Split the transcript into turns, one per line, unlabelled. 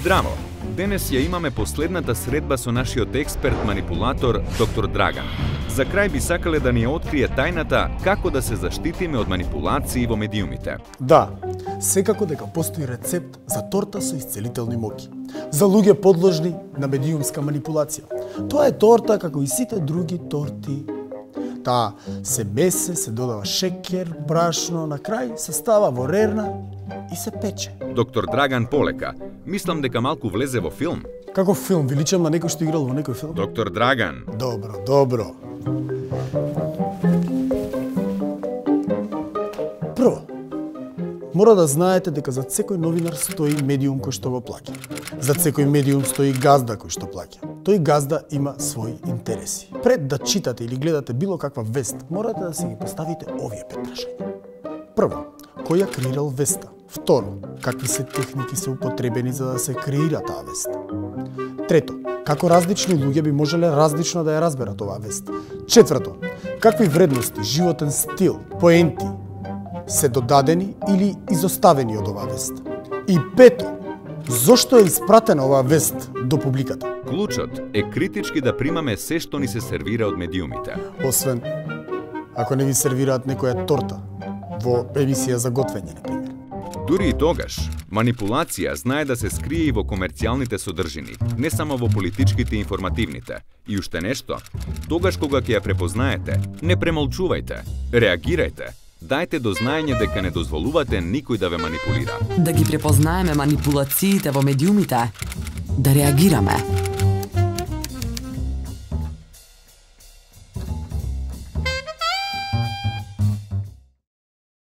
Здраво! Денес ја имаме последната средба со нашиот експерт-манипулатор, доктор Драган. За крај би сакале да ни ја открие тајната како да се заштитиме од манипулации во медиумите.
Да, секако дека постои рецепт за торта со исцелителни моки. За луѓе подложни на медиумска манипулација. Тоа е торта како и сите други торти. Таа се месе, се додава шекер, брашно, на крај се става во рерна и се пече.
Доктор Драган полека. Мислам дека малку влезе во филм.
Како филм? Ви личам на некој што играл во некој филм?
Доктор Драган.
Добро, добро. Прво, мора да знаете дека зад секој новинар стои медиум кој што го плаќа. Зад секој медиум стои газда кој што плаќа. Тој газда има своји интереси. Пред да читате или гледате било каква вест, морате да си ги поставите овие 5 прашања. Прво, кој ја креирал веста? Второ, какви се техники се употребени за да се креира таа вест? Трето, како различни луѓе би можеле различно да ја разберат оваа вест? Четврто, какви вредности, животен стил, поенти се додадени или изоставени од оваа вест? И пето, зошто е испратена оваа вест до публиката?
Клучот е критички да примаме се што ни се сервира од медиумите.
Освен, ако не ви сервираат некоја торта во емисија за готвење, например.
Дури и тогаш, манипулација знае да се скрие и во комерцијалните содржини, не само во политичките и информативните. И уште нешто, тогаш кога ќе ја препознаете, не премолчувајте, реагирајте, дајте до знаење дека не дозволувате никој да ве манипулира.
Да ги препознаеме манипулациите во медиумите, да реагираме.